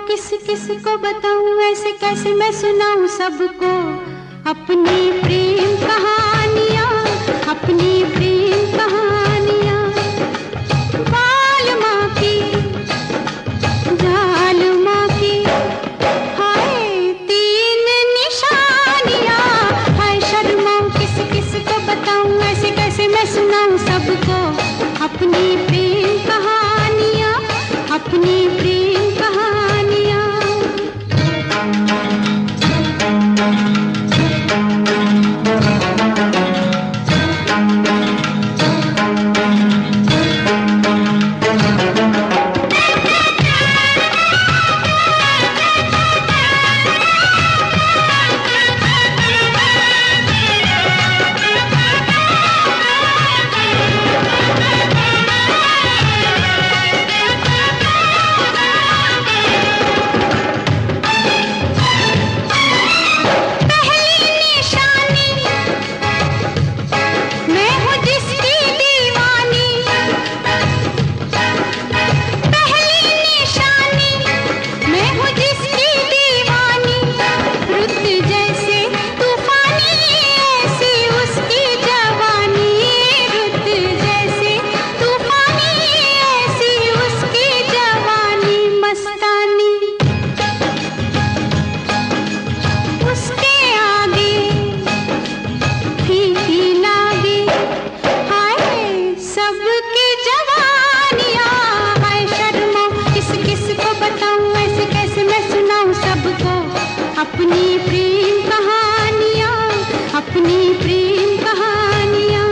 किस किस को बताऊं, ऐसे कैसे मैं सुनाऊं सबको अपनी प्रेम कहानियां, अपनी प्रेम कहानियां। बाल माँ की, जाल माँ की, हाय तीन निशानियां। हाय शर्मा किस किस को बताऊं, ऐसे कैसे मैं सुनाऊं सबको अपनी प्रेम कहानियां, अपनी प्रेम कहानियां। अपनी प्रेम कहानियां, अपनी प्रेम कहानियां।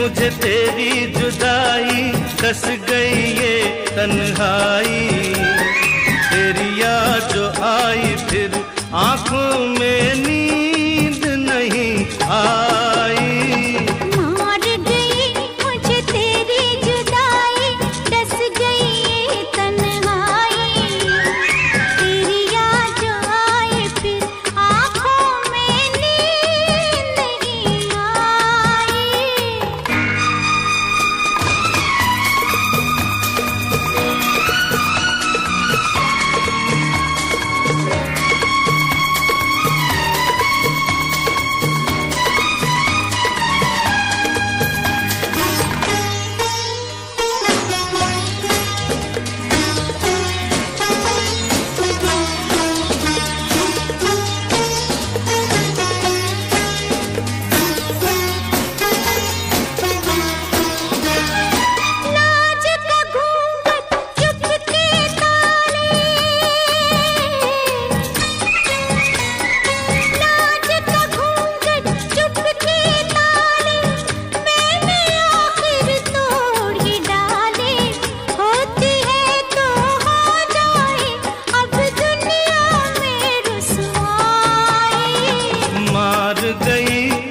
मुझे तेरी जुदाई, कस गई ये तन्हाई। तेरी याद जो आई फिर आंखों में नींद नहीं आई। मार गई मुझे तेरी जुदाई, डस गई ये तन्हाई। तेरी याद जो आई फिर आंखों में नींद नहीं आई।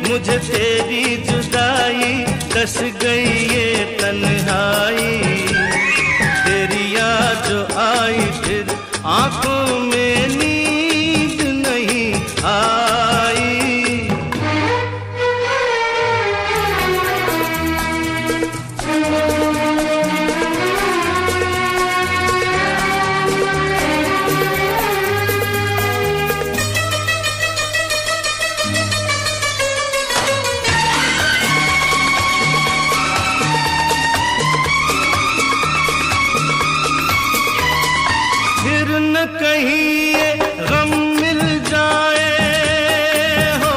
मुझे तेरी जुदाई, कस गई ये तन्हाई। तेरी याद जो आई फिर आंखों में नींद नहीं आई। कहीं ये गम मिल जाए हो,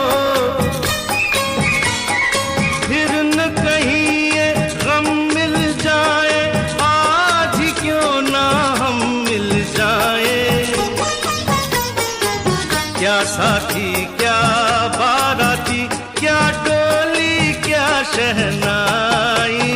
फिर न कहीं ये गम मिल जाए, आज ही क्यों ना हम मिल जाए। क्या साथी क्या बाराती, क्या डोली क्या शहनाई।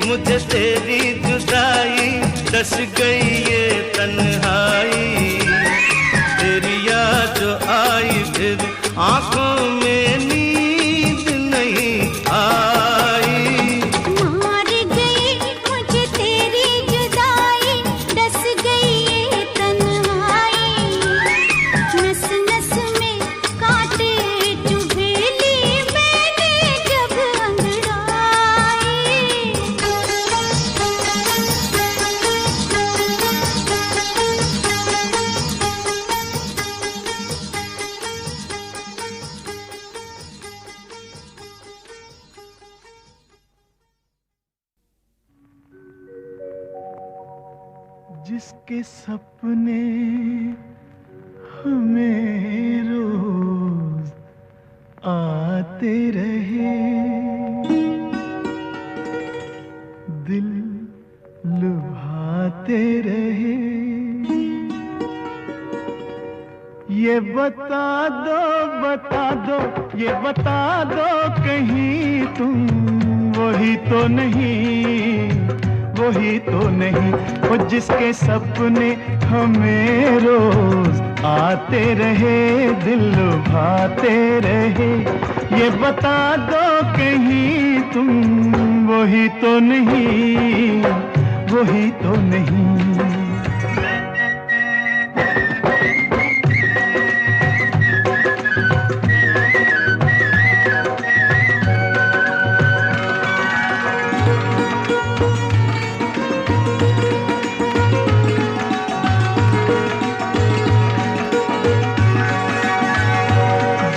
मुझे तेरी जुदाई, डस गई ये तन्हाई। तेरी याद जो आई फिर आंखों में नींद नहीं आई। मार गई मुझे तेरी जुदाई, डस गई ये तन्हाई। नस नस में कांटे चुभे ली मैंने जब अंगड़ाई। जिसके सपने हमें रोज आते रहे, दिल लुभाते रहे। ये बता दो, ये बता दो कहीं तुम वही तो नहीं, वही तो नहीं। वो जिसके सपने हमें रोज आते रहे, दिल लुभाते रहे, ये बता दो कहीं तुम वही तो नहीं, वही तो नहीं।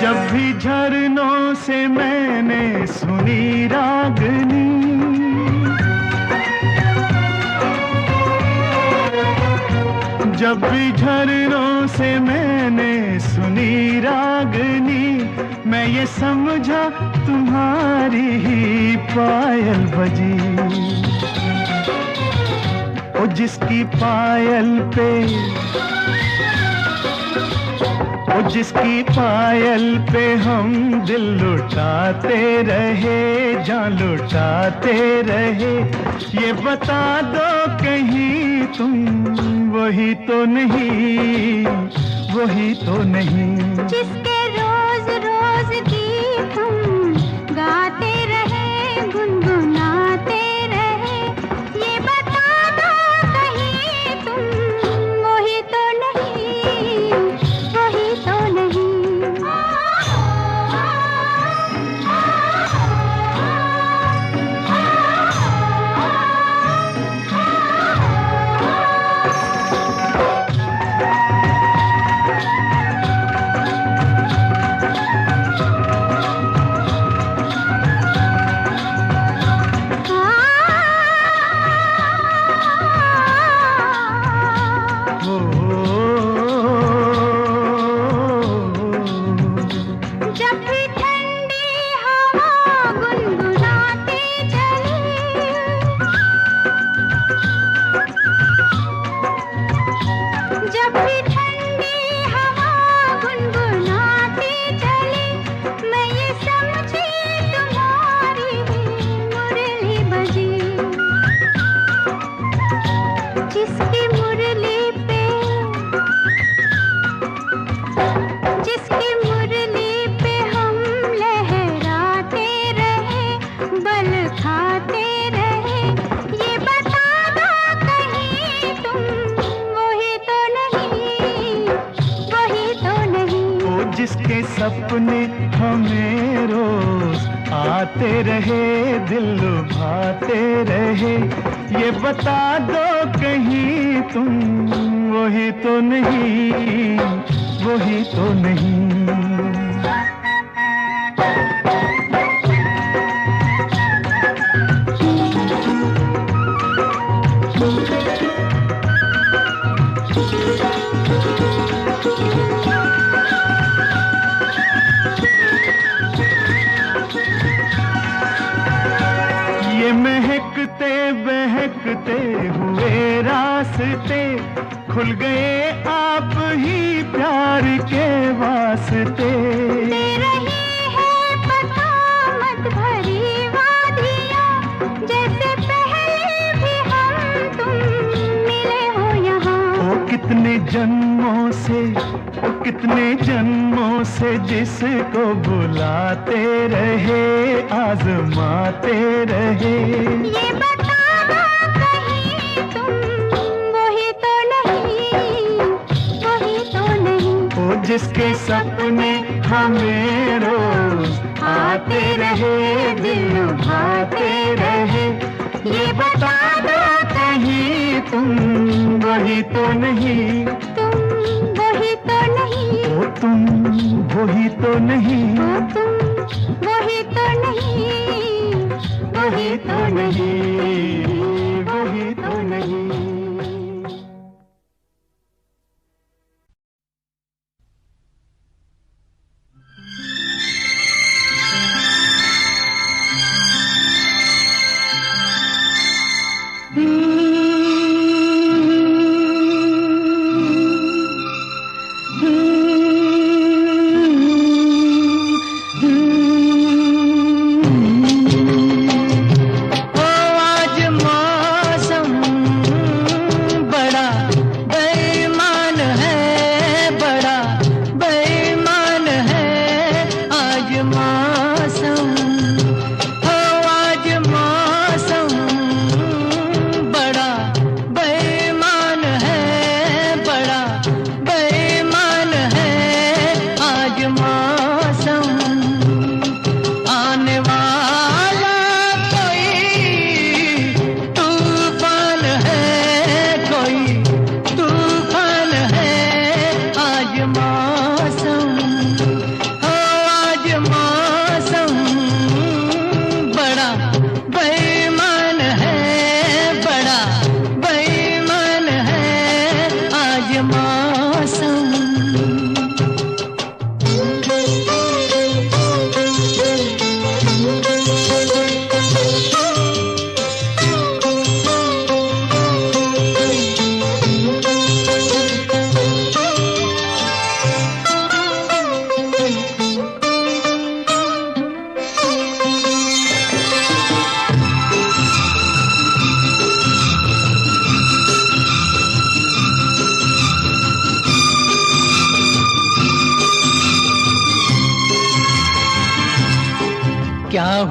जब भी झरनों से मैंने सुनी रागनी, जब भी झरनों से मैंने सुनी रागनी, मैं ये समझा तुम्हारी ही पायल बजी। ओ जिसकी पायल पे, ओ जिसकी पायल पे हम दिल लुटाते रहे, जान लुटाते रहे, ये बता दो कहीं तुम वही तो नहीं, वही तो नहीं। जिसके रोज रोज गीत तुम गाते रहे, गुनगुनाते रहे, ये बता दो कहीं तुम वही तो नहीं, वही तो नहीं। जिसके सपने हमें रोज आते रहे, दिल लुभाते रहे, ये बता दो कहीं तुम वही तो नहीं, वही तो नहीं। ये महकते बहकते हुए रास्ते खुल गए आप ही प्यार के वास्ते। दे रही है पता मत भरी वादियाँ, जैसे पहले भी हम तुम मिले हो यहाँ। ओ कितने जन्मों से, ओ कितने जन्मों से जिसको बुलाते रहे, आजमाते रहे, ये बता दो कहीं तुम वही तो नहीं, वही तो नहीं। ओ जिसके सपने हमें रोज आते रहे, दिल लुभाते रहे, ये बता दो कहीं तुम वही तो नहीं, तुम वही तो नहीं, ओ तुम वही तो नहीं, ओ तुम वही तो नहीं, वही तो नहीं, वही तो नहीं। आज मौसम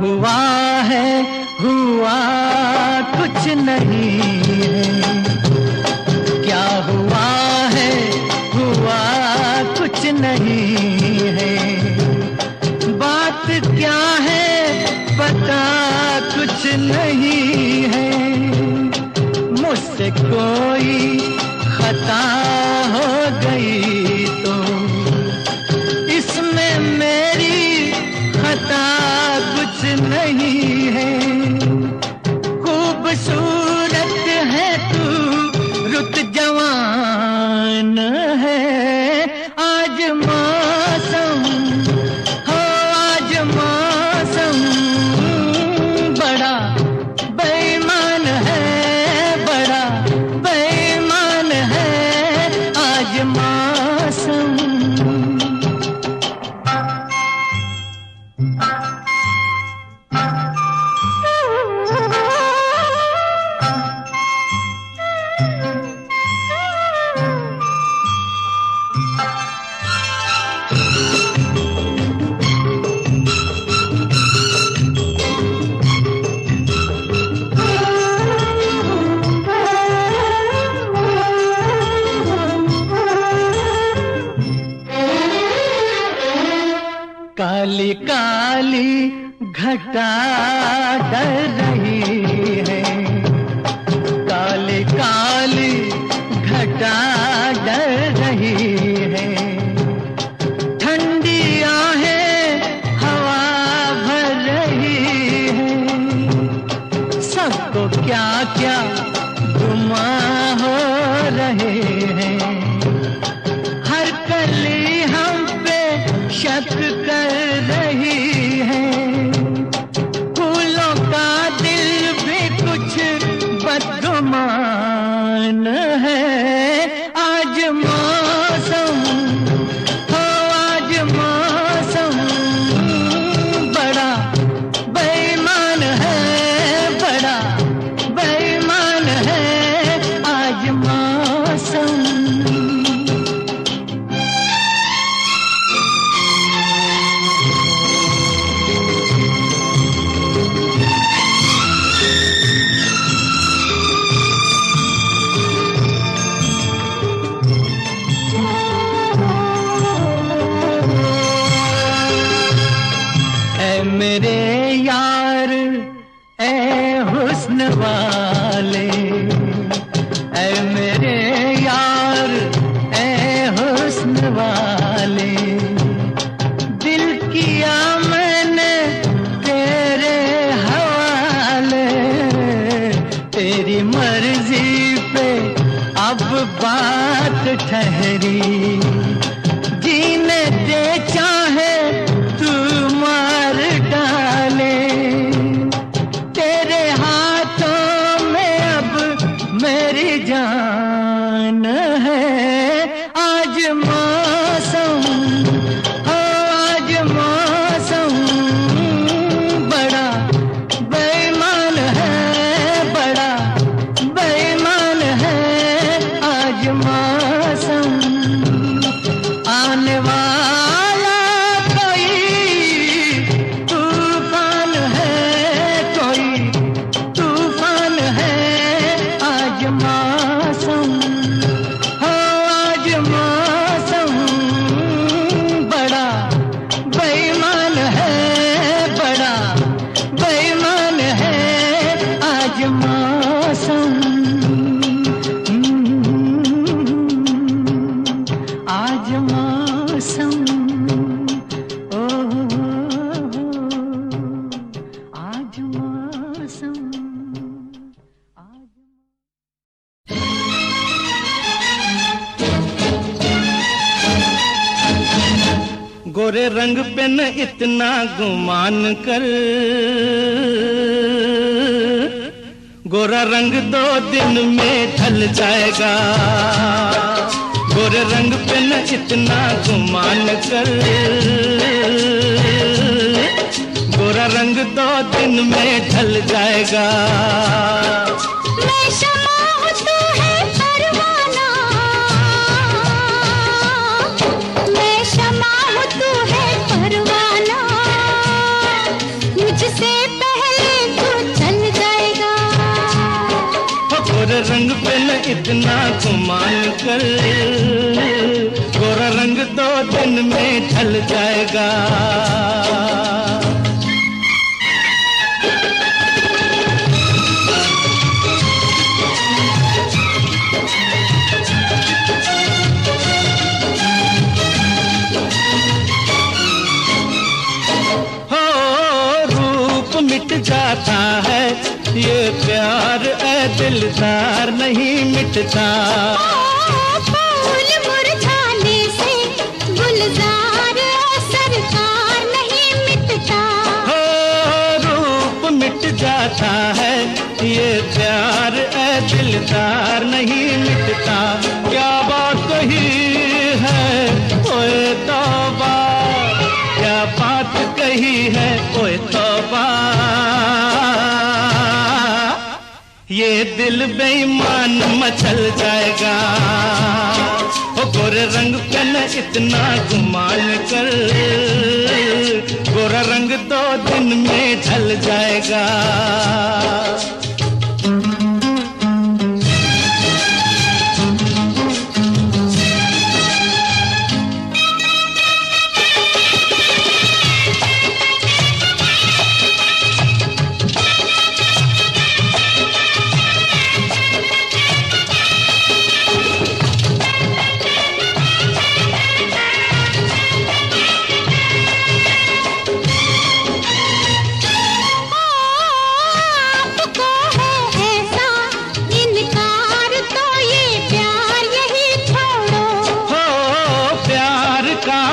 हुआ है हुआ कुछ नहीं है, क्या हुआ है हुआ कुछ नहीं है, बात क्या है पता कुछ नहीं है, मुझसे कोई खता हो गई तो इसमें मेरी खता कुछ नहीं है, खूबसूरत है तू रुत जवान है, आज मौसम हो आज मौसम बड़ा बेईमान है, बड़ा बेईमान है आज मौसम। काली काली घटा डर रही है, काली काली घटा डर रही है, ठंडी आहें हवा भर रही है, सबको क्या क्या गुमां हो रहे हैं, हर कली हम पे शक कर रही है, फूलों का दिल भी कुछ बदगुमान है, आज मौसम हो आज मौसम बड़ा बेईमान है, बड़ा बेईमान है आज मौसम। मेरे यार ए हुस्न वाले, ए मेरे यार ए हुस्न वाले, दिल किया मैंने तेरे हवाले, तेरी मर्जी पे अब बात ठहरी, जीने दे चाहे तू मार डाले, तेरे हाथों में अब मेरी जान है, आज मौसम हो आज मौसम बड़ा बेईमान है, बड़ा बेईमान है आज मौसम। आने वाला कोई तूफान है, कोई तूफान है आज मौसम हो आज मौसम बड़ा बेईमान है, बड़ा बेईमान है आज मौसम, आज मौसम ओ आज मौसम आज। गोरे रंग पे न इतना गुमान कर, गोरा रंग 2 दिन में ढल जाएगा, गोरे रंग पे न इतना गुमान कर, गोरा रंग 2 दिन में ढल जाएगा। मैं शमा हूँ तू है परवाना, मैं शमा हूँ तू है परवाना, मुझसे इतना गुमान कर, गोरा रंग 2 दिन में ढल जाएगा। मिट जाता है ये प्यार ए दिलदार नहीं मिटता। फूल मुरझाने से गुलजार सरकार नहीं मिटता। हो रूप मिट जाता है ये प्यार ए दिलदार नहीं मिटता। क्या बात कही है ओए तौबा, क्या बात कही है ओए तौबा। ये दिल बेईमान मचल जाएगा। ओ गोरे रंग पे न इतना गुमान कर, गोरा रंग 2 दिन में ढल जाएगा।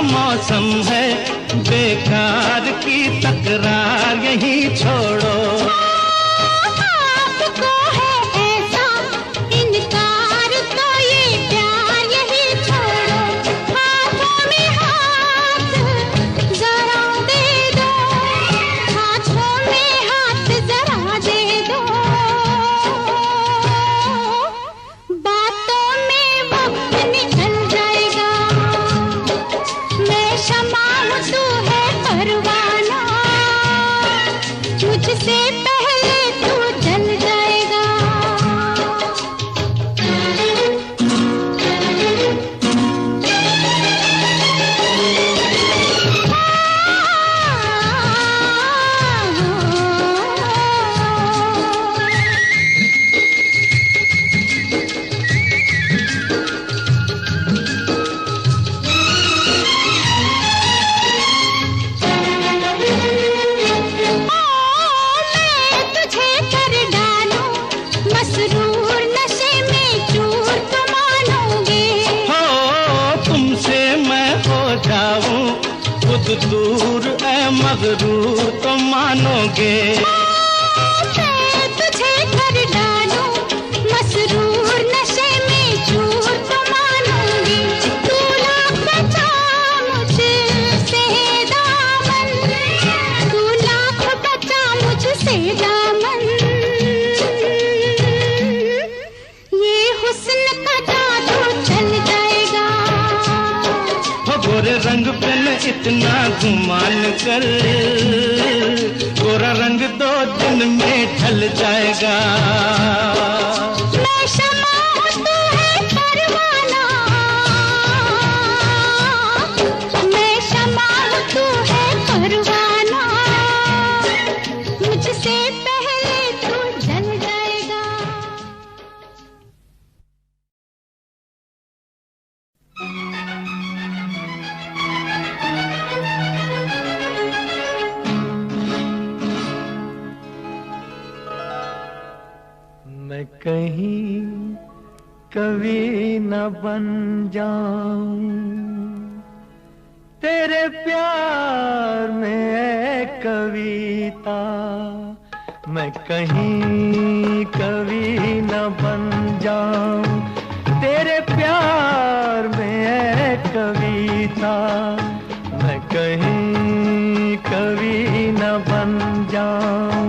मौसम है बेकार की तकरार यही छोड़ो। आपको है ऐसा इनकार तो ये प्यार यही छोड़ो। हाथों में हाथ जरा दे दो, हाथों में हाथ जरा दे दो। बातों में वक्त निकल जाएगा। मैं शमा हूँ तू है परवाना, मुझसे पहले तू जल जाएगा। दूर ए मगरूर तो मानोगे। मैं तुझे कर डालूं मसरूर नशे में चूर तो मानूंगी। तू लाख बचा मुझसे दामन, तू लाख बचा मुझसे दामन। ये हुस्न का जादू चल जाएगा। हो गोरे रंग पे न इतना गुमान कर, गोरा रंग 2 दिन में ढल जाएगा। मैं शमा हूँ तू है परवाना, मैं शमा हूँ तू है परवाना। मुझसे पहले तू जल जाएगा। मैं कहीं कवि न बन जाऊं तेरे प्यार में है कविता। मैं कहीं कवि न बन जाऊं तेरे प्यार में है कविता। मैं कहीं कवि न बन जाऊं।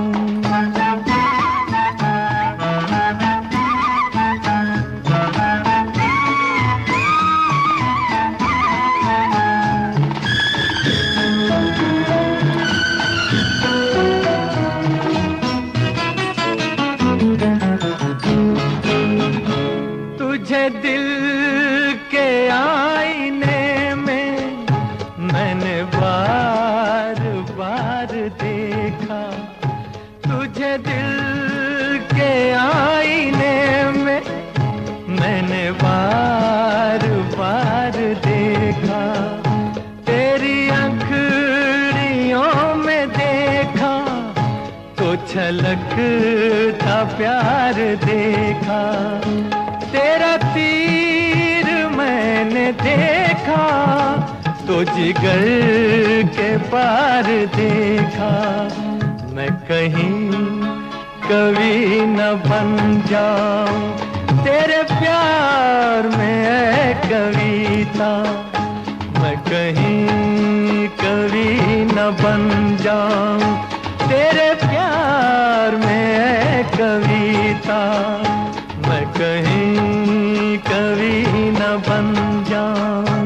दिल के आईने में मैंने बार बार देखा, तेरी अंखड़ियों में देखा तो छलकता प्यार देखा। तेरा तीर मैंने देखा तो जिगर के पार देखा। मैं कहीं कभी न बन जाऊं तेरे प्यार में है कविता। मैं कहीं कभी न बन जाऊं तेरे प्यार में है कविता। मैं कहीं कभी न बन जाऊं।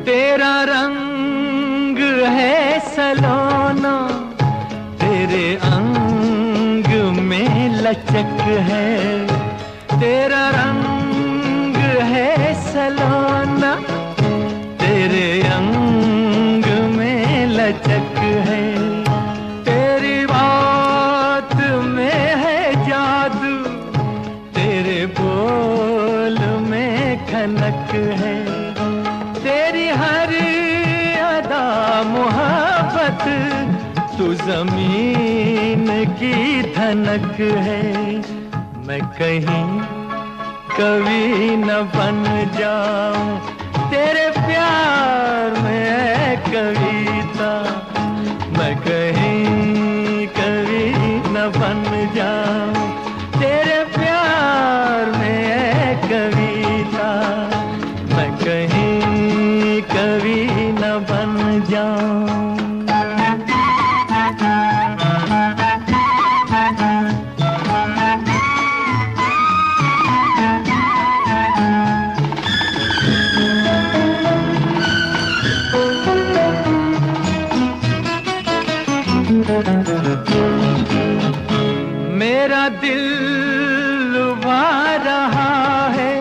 तेरा रंग है सलोना, तेरे अंग में लचक है। तेरा रंग है सलोना, तेरे अंग में लचक है। तेरी बात में है जादू, तेरे बोल में खनक है। तेरी हर अदा मोहब्बत, तू जमीन की धनक है। मैं कहीं कभी न बन जाऊं तेरे प्यार में है कविता। मैं कहीं कभी न बन जाऊं तेरे प्यार में है कविता। मैं कहीं कभी न बन जाऊं। मेरा दिल लुभा रहा है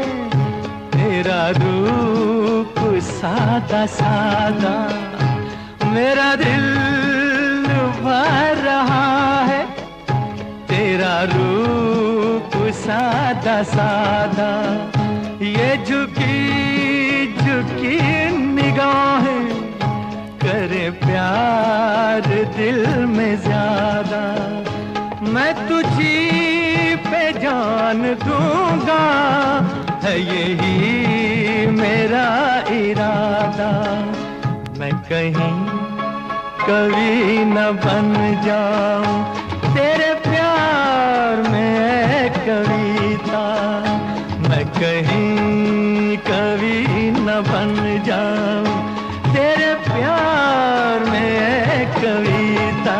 तेरा रूप सादा सादा। मेरा दिल लुभा रहा है तेरा रूप सादा सादा। ये झुकी झुकी निगाहें करे प्यार दिल में ज्यादा। मैं तुझी पे जान दूंगा, है यही मेरा इरादा। मैं कहीं कभी न बन जाऊं तेरे प्यार में है कविता। मैं कहीं कभी न बन जाऊं तेरे प्यार में है कविता।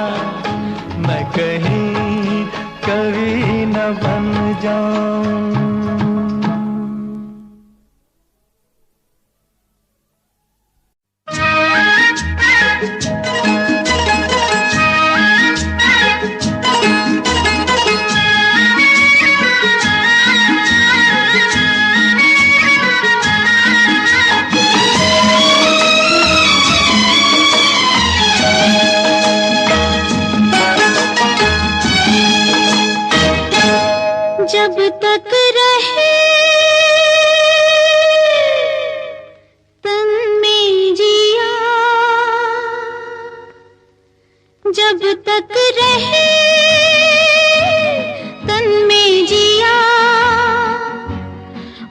मैं कहीं कभी न बन जाऊं। जब तक रहे तन में जिया, जब तक रहे तन में जिया,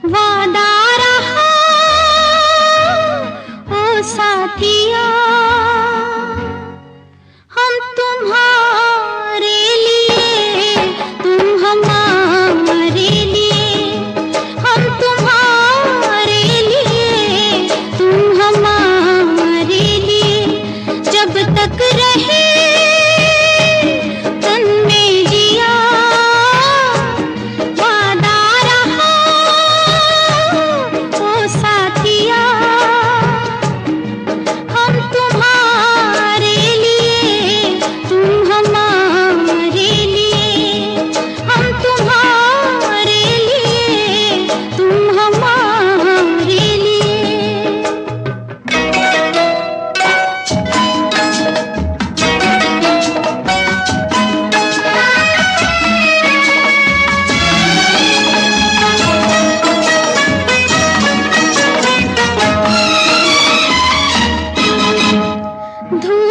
वादा रहा ओ साथिया। हम तुम्हारे लिए, तुम हमारे लिए, हम तुम्हारे लिए, तुम हमारे लिए। जब तक रहे तन में जिया, वादा रहा ओ साथिया। हम तुम्हारे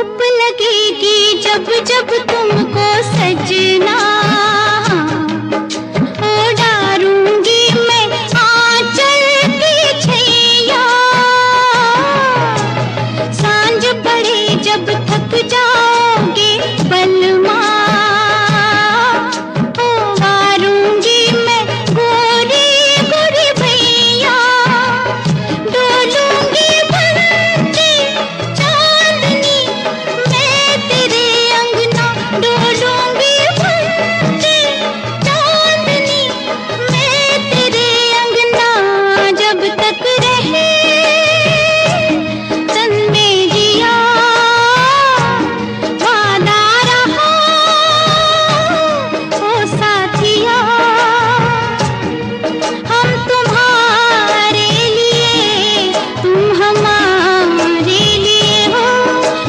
धूप लगेगी जब जब तुमको सजना, डारूंगी मैं आंचल की छैया। सांझ पड़े जब थक जाओगे बलमा, वारूंगी मैं गोरी गोरी भैया। डोलूंगी बनके चांदनी मैं तेरे अंगना, डोलूंगी बनके चांदनी मैं तेरे अंगना। जब तक रहे तन में जिया वादा रहा ओ साथिया। हम तुम्हारे लिए तुम हमारे लिए हो,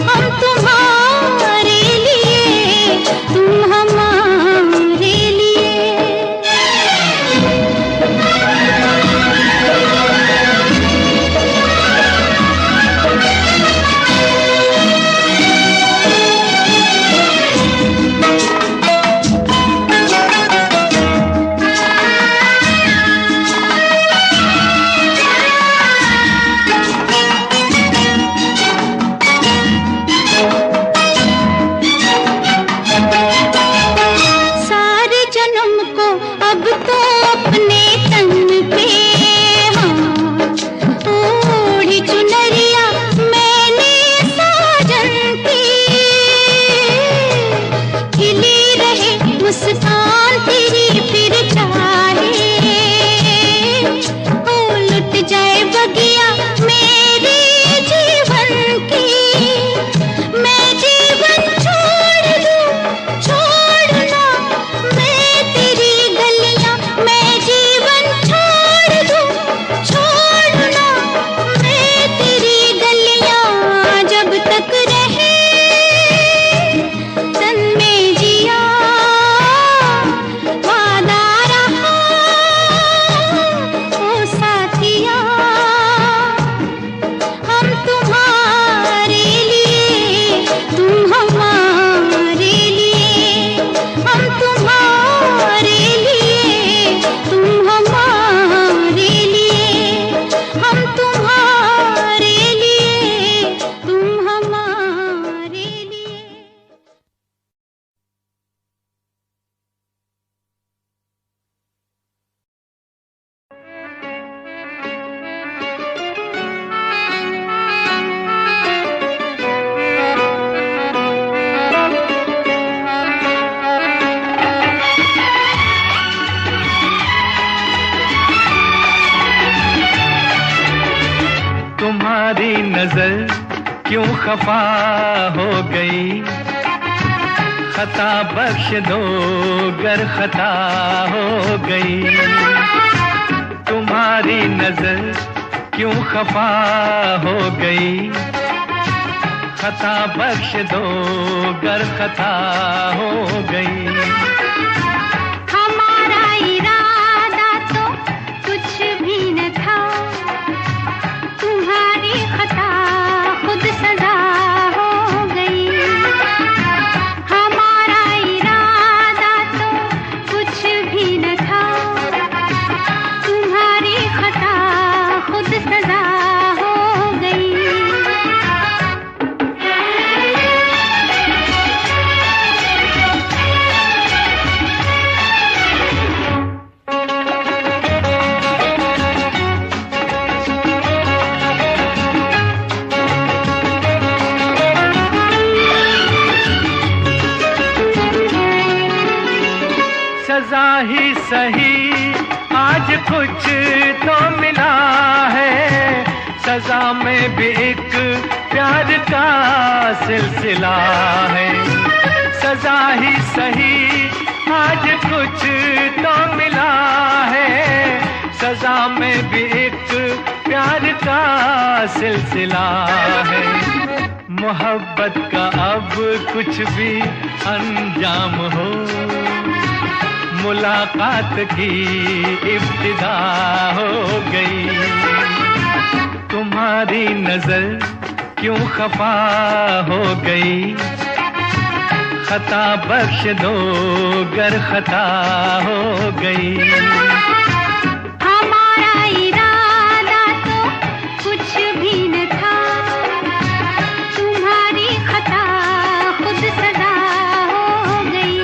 हम तुम्हारे लिए तुम हमारे लिए। सारे जन्म को अब तो अपने तन पे ओढ़ी चुनरिया मैंने साजन की। खिली रहे मुस्कान तेरी फिर चाहे लुट जाए बगिया मेरे जीवन की। मैं जीवन छोड़ दूं छोड़ना मैं तेरी गलियां, मैं जीवन छोड़ दूं छोड़ना मैं तेरी गलियां। जब तक रहे तन में जिया वादा रहा ओ साथिया। हम तुम्हारे लिए तुम हमारे लिए, हम तुम्हारे लिए तुम हमारे लिए, हम तुम्हारे लिए तुम हमारे लिए। तुम्हारी नजर क्यों खफा हो गई, खता बख्श दो गर खता हो गई। तुम्हारी नजर क्यों खफा हो गई, खता बख्श दो गर खता हो गई। हमारा इरादा तो कुछ भी न था, तुम्हारी खता खुद सजा हो गई। हमारा इरादा तो कुछ भी न था, तुम्हारी खता खुद सजा हो गई। सजा ही सही आज कुछ तो मिला है, सजा में भी एक प्यार का सिलसिला है। सजा ही सही आज कुछ तो मिला है, सजा में भी एक प्यार का सिलसिला है। मोहब्बत का अब कुछ भी अंजाम हो, मुलाकात की इब्तिदा हो गई। तुम्हारी नजर क्यों खफा हो गई, खता बख्श दो गर खता हो गई। हमारा इरादा तो कुछ भी न था, तुम्हारी खता खुद सजा हो गई।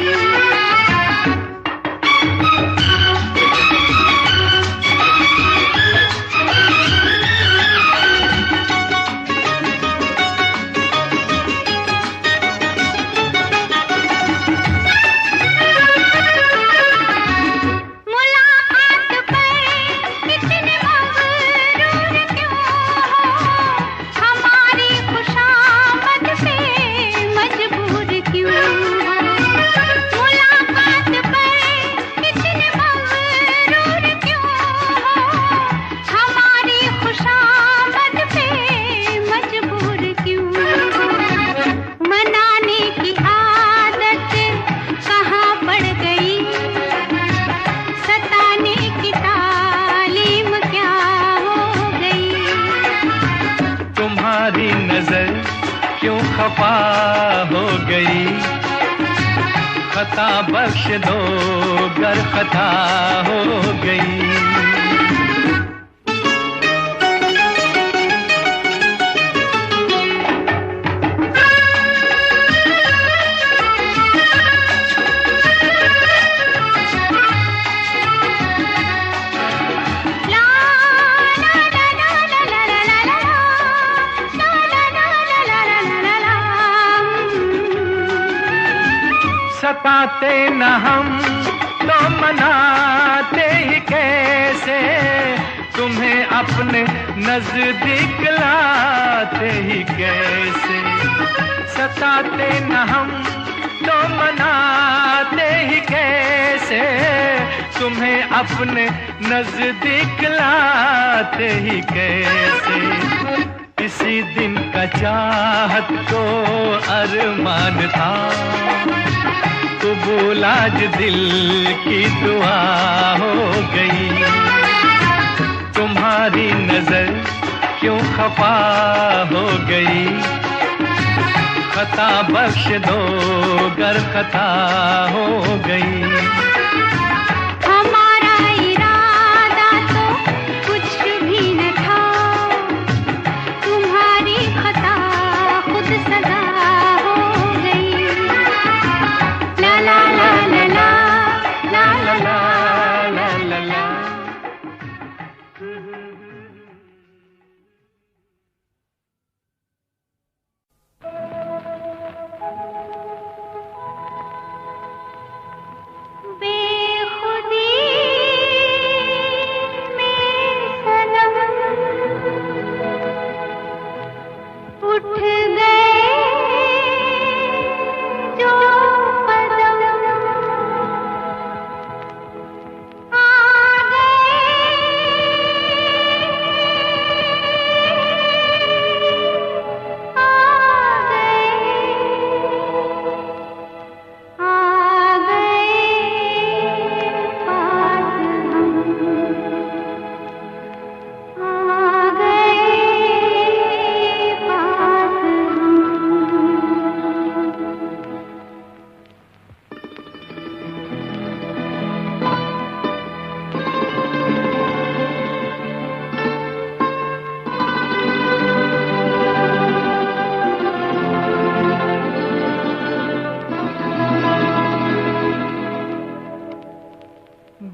खफा हो गई, खता बख्श दो गर खता हो गई। सताते न हम तो मनाते ही कैसे, तुम्हें अपने नजदीक लाते ही कैसे। सताते न हम तो मनाते ही कैसे, तुम्हें अपने नजदीक लाते ही कैसे। इसी दिन का चाहत को अरमान था, कबूल आज दिल की दुआ हो गई। तुम्हारी नजर क्यों खफा हो गई, खता बख्श दो गर खता हो गई। हमारा इरादा तो कुछ भी न था, तुम्हारी खता खुद सजा हो गई। ला ला ला ला ला ला ला ला ला ला। बेखुदी में सनम उठ गए जो कदम, आ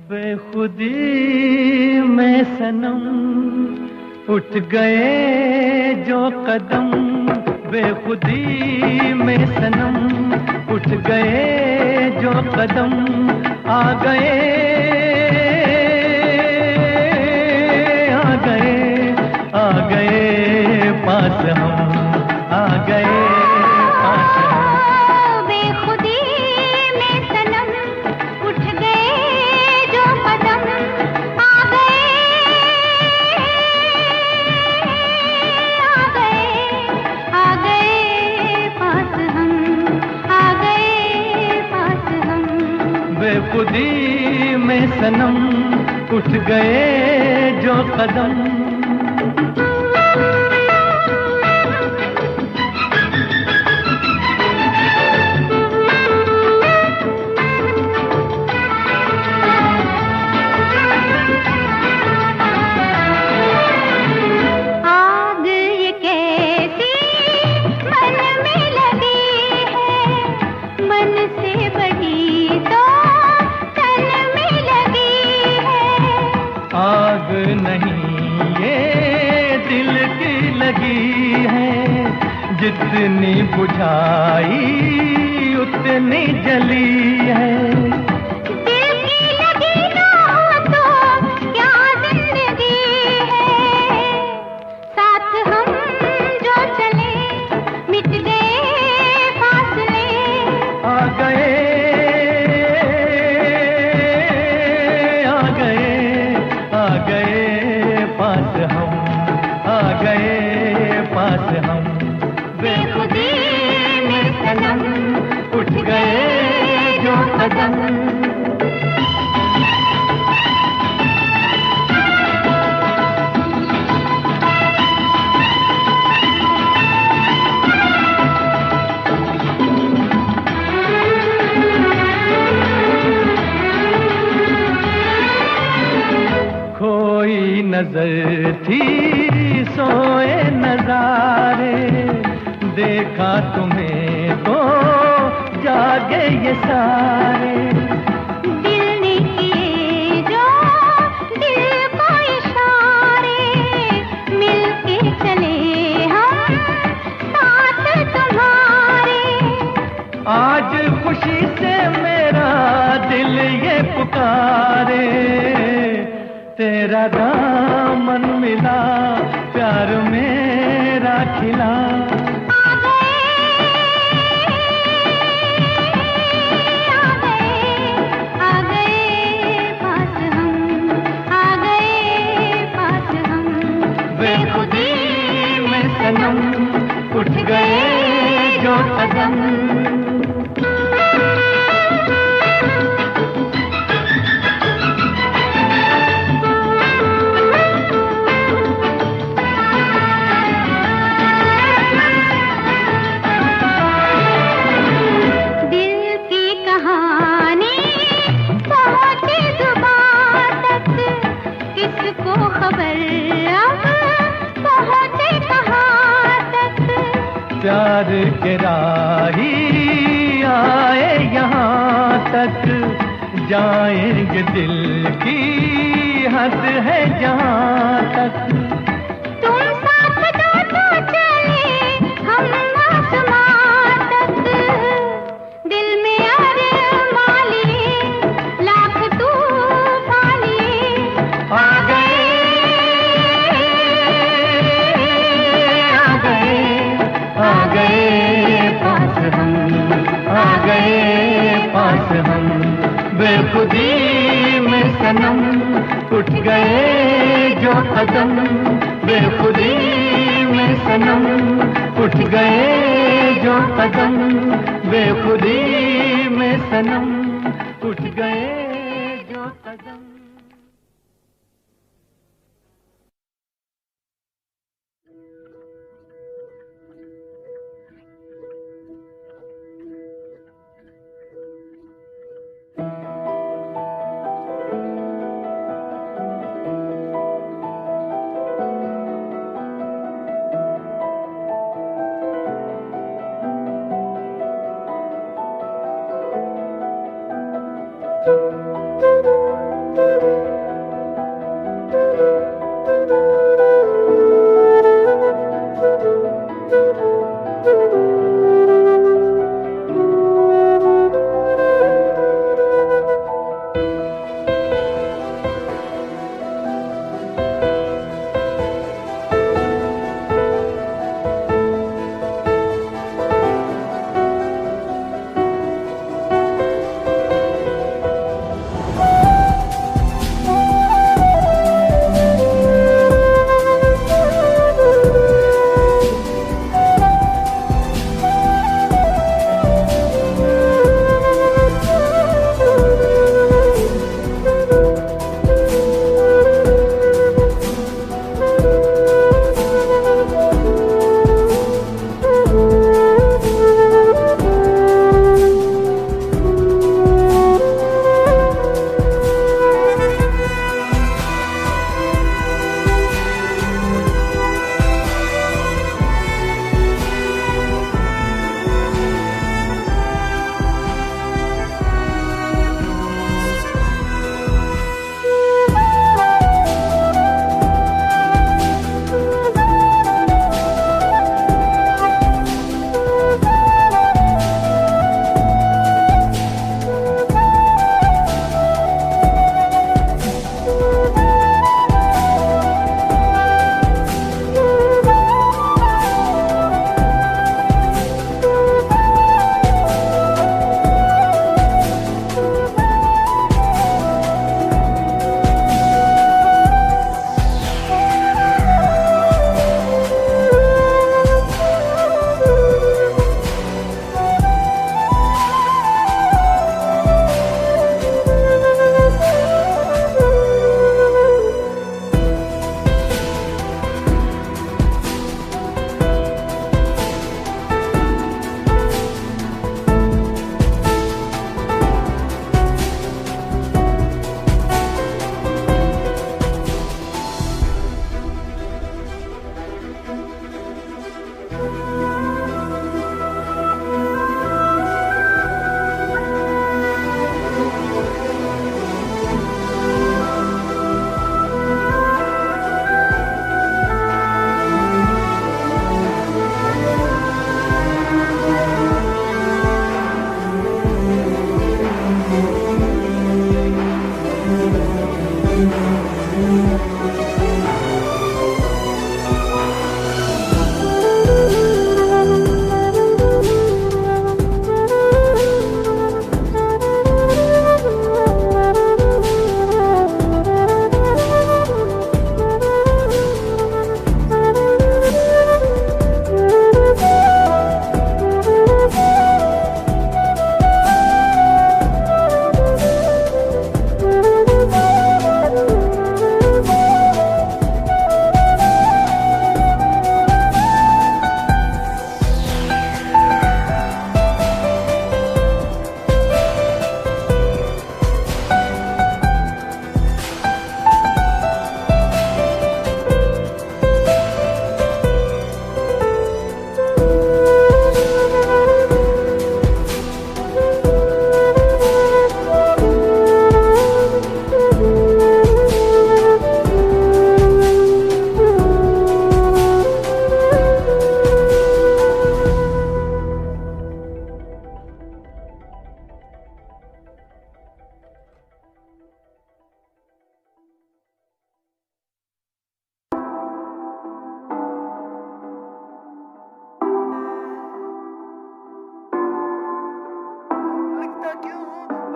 बेखुदी में सनम उठ गए जो कदम, बेखुदी में सनम उठ गए जो कदम, आ गए आ गए आ गए पास हम, आ गए पास हम। बेखुदी में सनम उठ गए जो कदम, आ गए पास हम, आ गए पास हम। बेखुदी में सनम उठ गए जो कदम। कितनी जली है। दिल की लगी ना हो तो क्या जिंदगी है। साथ हम जो चले मिट गए फासले। आ गए पास हम, आ गए पास हम। बेखुदी में सनम उठ गए जो कदम। खोई नजर थी सोए नजारे, देखा तुम्हें तो जागे ये सारे। दिल ने किए जो दिल को इशारे, मिलके चले हम साथ तुम्हारे। आज खुशी से मेरा दिल ये पुकारे, तेरा दामन मिला प्यार मेरा खिला। आ गए पास हम, आ गए पास हम। बेखुदी में सनम उठ गए जो कदम। प्यार के राही आए यहाँ तक, जाएंगे दिल की हद है जहाँ तक। तुम साथ दो तो चले हम आसमां तक। दिल में अरमां लिए लाख तूफान लिए। आ गए पास हम, आ गए पास हम। बेखुदी में सनम उठ गए जो कदम। बेखुदी में सनम उठ गए जो कदम। बेखुदी में सनम उठ गए जो कदम।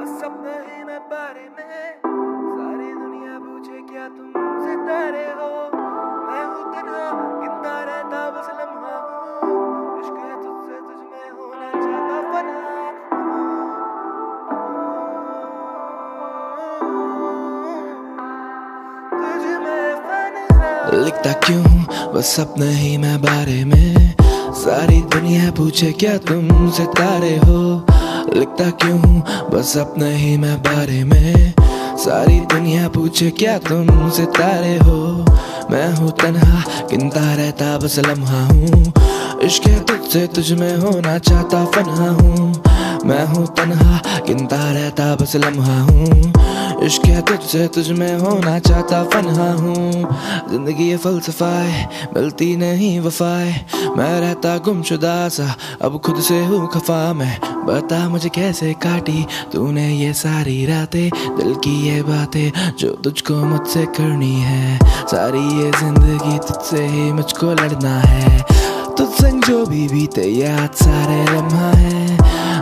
बस अपने ही मैं बारे में, सारी दुनिया पूछे क्या तुम सितारे हो, मैं हूँ तन्हा गिनता रहता बस लम्हा हूँ, इश्क है तुझसे तुझ में होना चाहता फना। लिखता क्यों हूँ बस अपने ही मैं बारे में, सारी दुनिया पूछे क्या तुम सितारे हो। लिखता क्यों हूँ बस अपने ही मैं बारे में, सारी दुनिया पूछे क्या तुम सितारे हो। मैं हूँ तन्हा गिनता रहता बस लम्हा हूँ, इश्क है तुझसे तुझ में होना चाहता फना हूँ। मैं हूँ तन्हा गिनता रहता बस लम्हा हूँ, इश्क है तुझसे तुझ में होना चाहता फना हूँ। जिंदगी ये फलसफाए मिलती नहीं वफाए, मैं रहता गुमशुदा सा अब खुद से हूँ खफा। मैं बता मुझे कैसे काटी तूने ये सारी रातें, दिल की ये बातें जो तुझको मुझसे करनी है। सारी ये जिंदगी तुझसे ही मुझको लड़ना है, तुझ संग जो भी बीते याद सारे लम्हा है।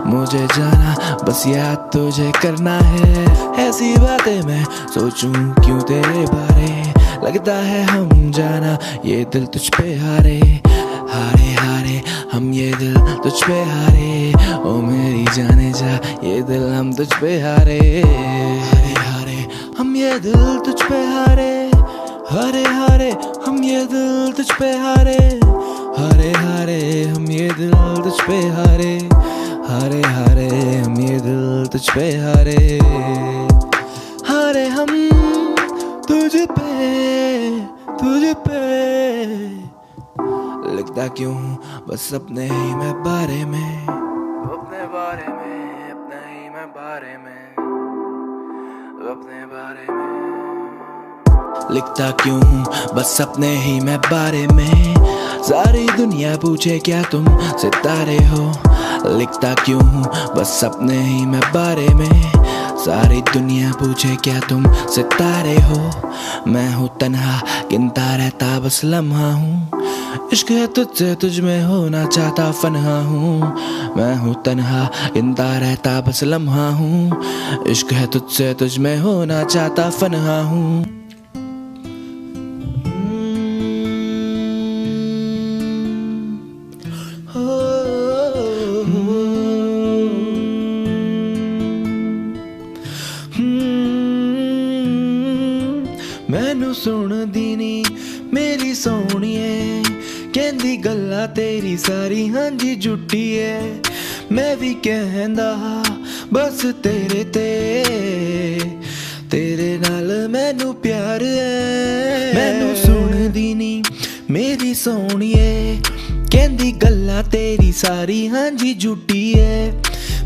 मुझे जाना बस याद तुझे करना है, ऐसी बातें मैं सोचूं क्यों तेरे बारे। लगता है हम जाना ये दिल तुझ पे हारे, हारे हारे हम ये दिल तुझ पे हारे। ओ मेरी जाने जा ये दिल हम तुझ पे हारे, हारे हारे हम ये दिल तुझ पे हारे। हारे हारे हम ये दिल तुझ पे हारे, हारे हारे हम ये दिल तुझ पे हारे। हारे हारे हम ये दिल तुझ पे हारे, हारे हम तुझ पे, तुझ पे। लिखता क्यों बस अपने ही मैं बारे में, अपने बारे में, अपने ही मैं बारे में, अपने बारे में। लिखता क्यों हूँ बस अपने ही मैं बारे में, सारी दुनिया पूछे क्या तुम सितारे हो। लिखता क्यों हूँ बस अपने ही मैं बारे में, सारी दुनिया पूछे क्या तुम सितारे हो। मैं हूँ तन्हा गिनता रहता बस लम्हा हूँ, इश्क है तुझसे तुझ में होना चाहता फना हूँ। मैं हूँ तन्हा गिनता रहता बस लम्हा हूँ, इश्क है तुझसे तुझ में होना चाहता फना हूँ। मैनू सुन दीनी मेरी सोहणिए, कहंदी गल्ला तेरी सारी हाँ जी झूठी है। मैं भी कहंदा बस तेरे ते, तेरे नाल मैनू प्यार है। मैनू सुन दीनी मेरी सोहणिए, कहंदी गल्ला तेरी सारी हाँ जी झूठी है।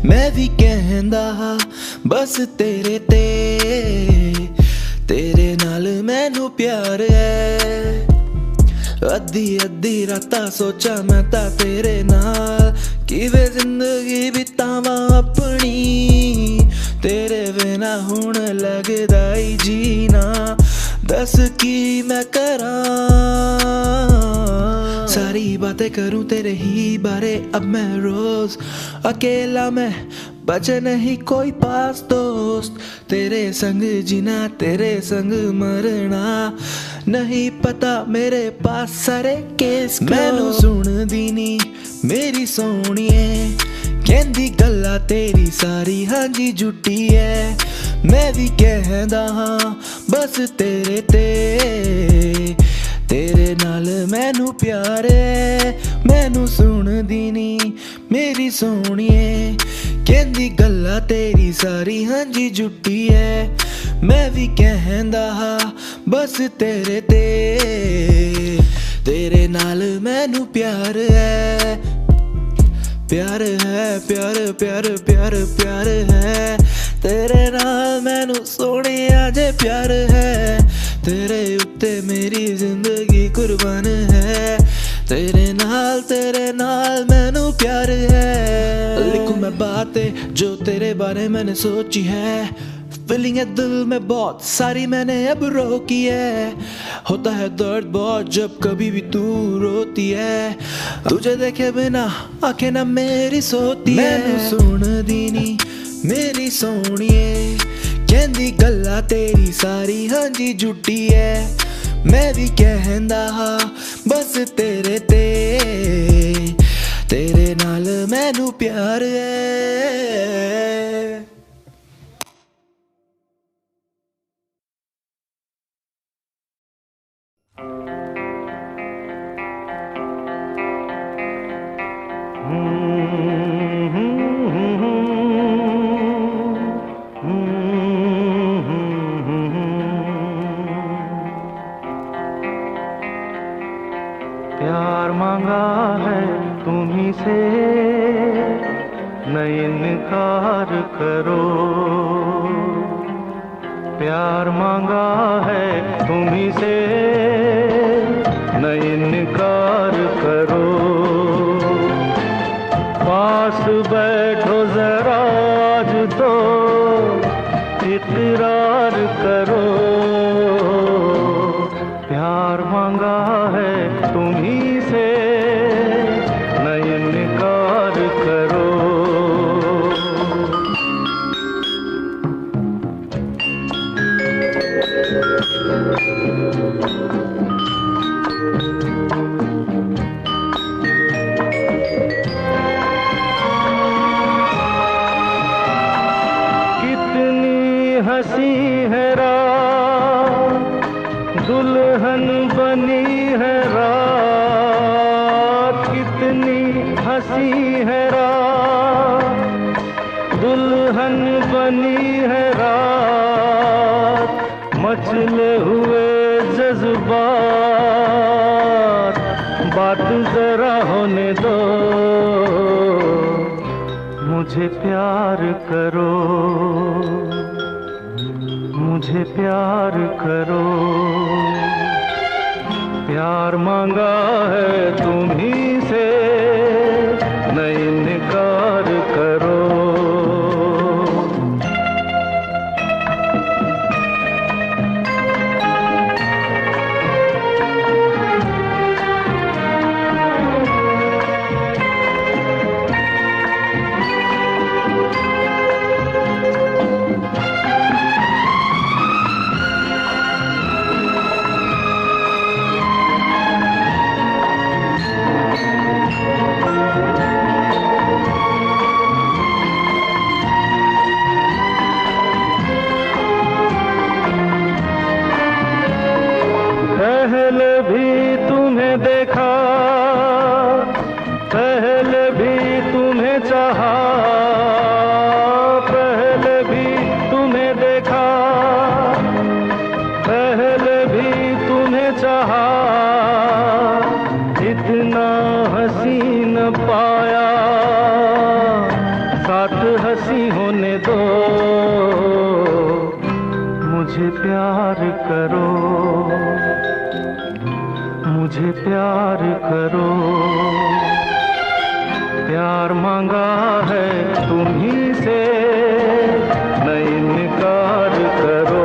मैं भी कहंदा बस तेरे ते, तेरे नाल मैनू प्यार है। अद्धी अद्धी रातां सोचा मैं तां तेरे नाल, किवें जिंदगी बितावां अपनी। तेरे बिना हुण लगदा ही जीना, दस की मैं करां। सारी बातें करूं तेरे ही बारे अब मैं रोज, अकेला मैं बचे नहीं कोई पास दोस्त। तेरे संग जीना तेरे संग मरना, नहीं पता मेरे पास सारे केस। मैनू सुन दीनी मेरी सोहणिए, कहंदी गल्ला तेरी सारी हाँ जी झूठी है। मैं भी कहंदा हाँ बस तेरे ते, तेरे नाल मैनू प्यार है। मैनू सुन दीनी मेरी सोहणिए, कहंदी गल्ला तेरी सारी हाँ जी झूठी है। मैं भी कहंदा हाँ बस तेरे ते, तेरे नाल मैनू प्यार है। प्यार है प्यार प्यार प्यार प्यार है, तेरे नाल मैनू सोहणिया जे प्यार है। तेरे उत्ते मेरी जिंदगी कुर्बान है, तेरे नाल मैनू प्यार है। लिखूं मैं बातें जो तेरे बारे मैंने सोची है, फीलिंग है दिल में बहुत सारी मैंने अब रोकी है। होता है दर्द बहुत जब कभी भी तू रोती है, तुझे देखे बिना आंखें ना मेरी सोती है। मैनू सुन दीनी मेरी सोहणिए कहंदी गल्ला तेरी सारी हाँ जी झूठी है मैं भी कहंदा हाँ बस तेरे तेरे नाल मैनू प्यार है प्यार मांगा है तुम्ही से न इनकार करो प्यार मांगा है तुम्ही से न इनकार करो पास बैठो जरा आज तो इकरार करो प्यार मांगा है तुम्ही से न इनकार करो कितनी हंसी है रात दुल्हन बनी है रात कितनी हंसी है रात दुल्हन बनी है रात मचले हुए जज्बात बात जरा होने दो मुझे प्यार करो मुझे प्यार करो प्यार मांगा है तुम्ही से न इनकार करो पहले भी तुम्हें देखा पहले भी तुम्हें चाहा पहले भी तुम्हें देखा पहले भी तुम्हें चाहा इतना हसीन पाया साथ हंसी होने दो मुझे प्यार करो मुझे प्यार करो प्यार मांगा है तुम्ही से न इनकार करो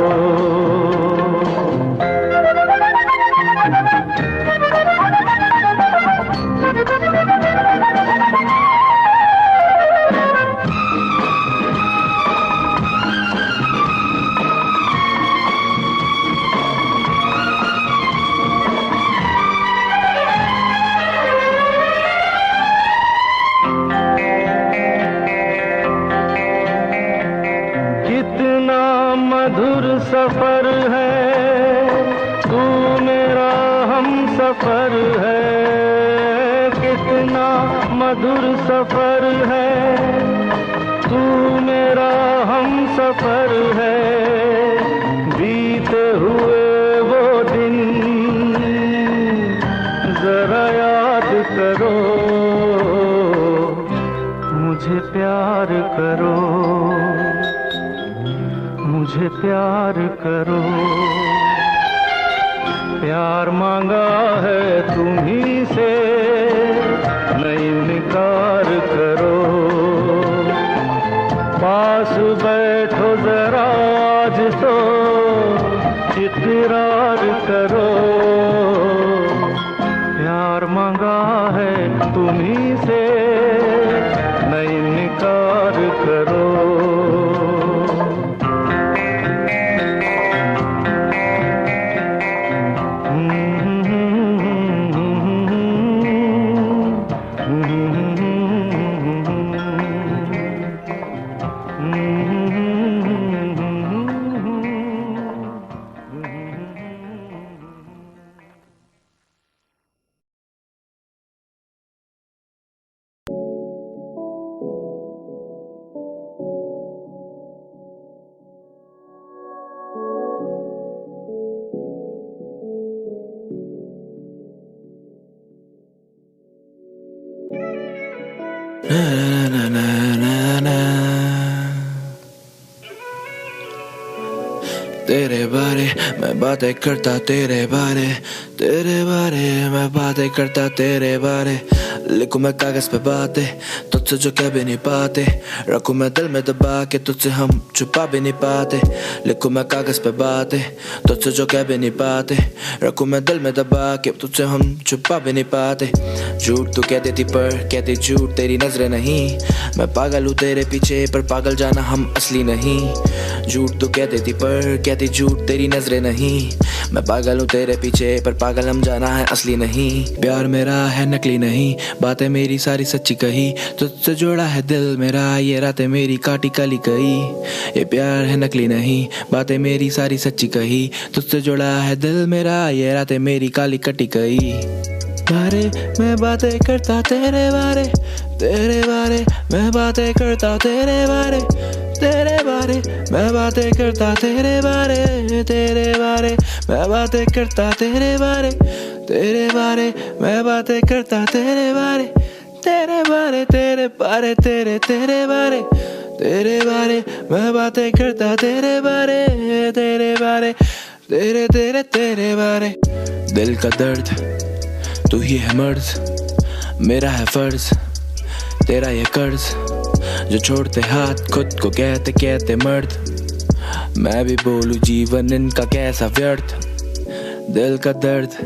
मधुर सफर है तू मेरा हम सफर है कितना मधुर सफर है तू मेरा हम सफर है बीते हुए वो दिन जरा याद करो मुझे प्यार करो मुझे प्यार करो प्यार मांगा है तुम्ही से न इनकार करो पास बैठो जरा आज तो इकरार करो प्यार मांगा है तुम्ही से न इनकार करो na na na na na. तेरे बारे मैं बातें करता तेरे बारे मैं बातें करता तेरे बारे लिखूं मैं कागज पे बातें तुझसे जो कह भी नहीं पाते रखूं मैं दिल में दबा के तुझसे हम छुपा भी नहीं पाते लिखूं मैं कागज पे बातें तुझसे जो कह भी नहीं पाते रखूं मैं दिल में दबा के तुझसे हम छुपा भी नहीं पाते झूठ तू कह देती पर कहती झूठ तेरी नजरें नहीं मैं पागल हूँ तेरे पीछे पर पागल जाना हम असली नहीं झूठ तू कह देती पर कहती झूठ तेरी नजरें नहीं मैं पागल हूँ तेरे पीछे पर पागल हम जाना है असली नहीं प्यार मेरा है नकली नहीं बातें मेरी सारी सच्ची कही तुझसे जोड़ा है दिल मेरा ये रातें मेरी काटी काली कही ये प्यार है नकली नहीं बातें मेरी सारी सच्ची कही तुझसे जोड़ा है दिल मेरा ये रातें मेरी काली कटी कही बारे मैं बातें करता तेरे बारे मैं बातें करता तेरे बारे मैं बातें करता तेरे बारे मैं बातें करता तेरे बारे मैं बातें करता तेरे बारे तेरे बारे मैं बातें करता तेरे बारे तेरे बारे दिल का दर्द तू ही है मर्ज मेरा है फर्ज तेरा ये कर्ज जो छोड़ते हाथ खुद को कहते कहते मर्द मैं भी बोलूं जीवन इनका कैसा व्यर्थ दिल का दर्द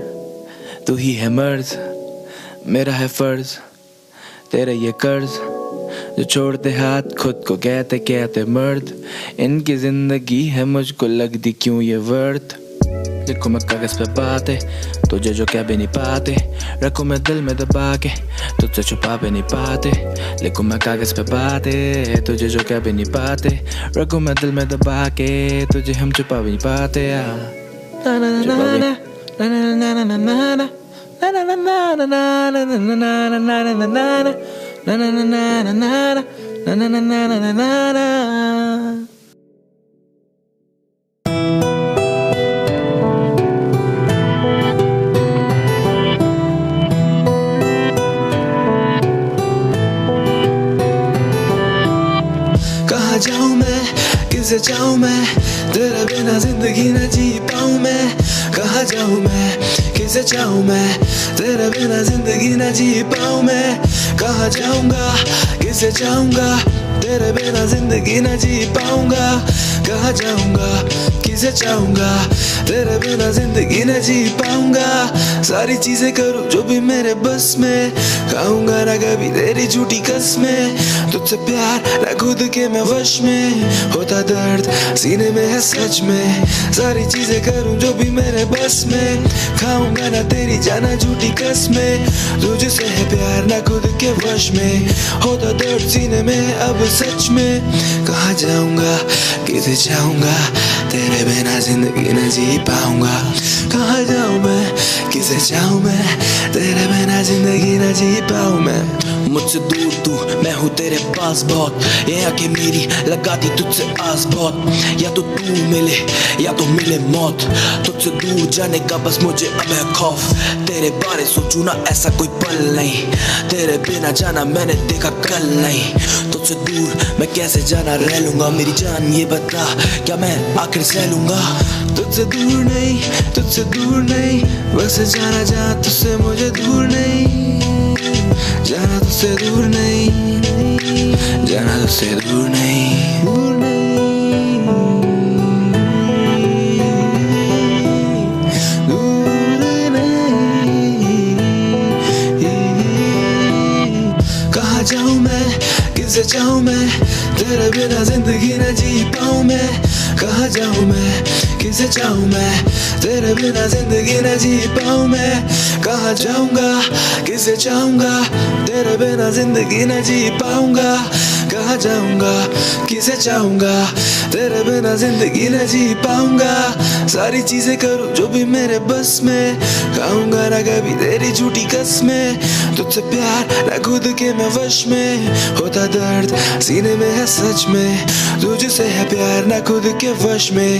तू ही है मर्ज मेरा है फर्ज तेरा ये कर्ज जो छोड़ते हाथ खुद को कहते कहते मर्द इनकी जिंदगी है मुझको लगती क्यों ये वर्थ लिखूं मैं कागज पे बातें तुझे जो कह भी नहीं पाते रखूं मैं दिल में दबा के तुझसे छुपा भी नहीं पाते लिखूं मैं कागज पे बातें तुझे जो कह भी नहीं पाते रखूं मैं दिल में दबा के तुझे हम छुपा भी नहीं पाते जाऊं मैं किसे चाहूं मैं तेरे बिना जिंदगी न जी पाऊं मैं कहाँ जाऊं मैं किसे चाहूं मैं तेरे बिना जिंदगी न जी पाऊं मैं कहाँ जाऊंगा किसे चाहूंगा तेरे बिना जिंदगी न जी पाऊंगा कहाँ जाऊंगा किसे चाहूंगा तेरे बिना जिंदगी न जी पाऊंगा सारी चीजें करूं जो भी मेरे बस में खाऊंगा ना कभी तेरी झूठी कसमें तुझसे प्यार ना खुद के मैं वश में होता दर्द सीने में है सच में सारी चीजें करूं जो भी मेरे बस में खाऊंगा ना तेरी जाना झूठी कसमें तुझसे है प्यार ना खुद के वश में होता दर्द सीने में अब सच में कहाँ जाऊंगा किसे चाहूंगा तेरे बिना जिंदगी न जी पाऊंगा कहाँ जाऊं मैं किसे चाहूं मैं तेरे बिना जिंदगी न जी पाऊं मैं मुझसे दूर तू मैं हूँ तेरे पास बहुत ये आके मेरी लगाती तुझसे आस बहुत या तो तू मिले या तो मिले मौत तुझसे दूर जाने का बस मुझे अब है खौफ तेरे बारे सोचूं ना ऐसा कोई पल नहीं तेरे बिना जाना मैंने देखा कल नहीं तुझसे दूर मैं कैसे जाना रह लूंगा मेरी जान ये बता क्या मैं आखिर सह लूंगा तुझसे दूर नहीं बस जाना जा तुझसे मुझे दूर नहीं जाना तुझसे दूर नहीं जाना तुझसे दूर नहीं दूर नहीं कहाँ जाऊं मैं किसे चाहूं मैं तेरे बिना जिंदगी न जी पाऊं मैं कहाँ जाऊं मैं किसे चाहूं मैं तेरे बिना जिंदगी न जी पाऊं मैं कहाँ जाऊंगा किसे चाहूंगा तेरे बिना जिंदगी न जी पाऊंगा कहाँ जाऊंगा किसे चाहूंगा तेरे बिना जिंदगी न जी पाऊंगा सारी चीजें करूं जो भी मेरे बस में खाऊंगा ना कभी तेरी झूठी कसमें तुझसे प्यार ना खुद के मैं वश में होता दर्द सीने में है सच में तुझसे है प्यार ना खुद के वश में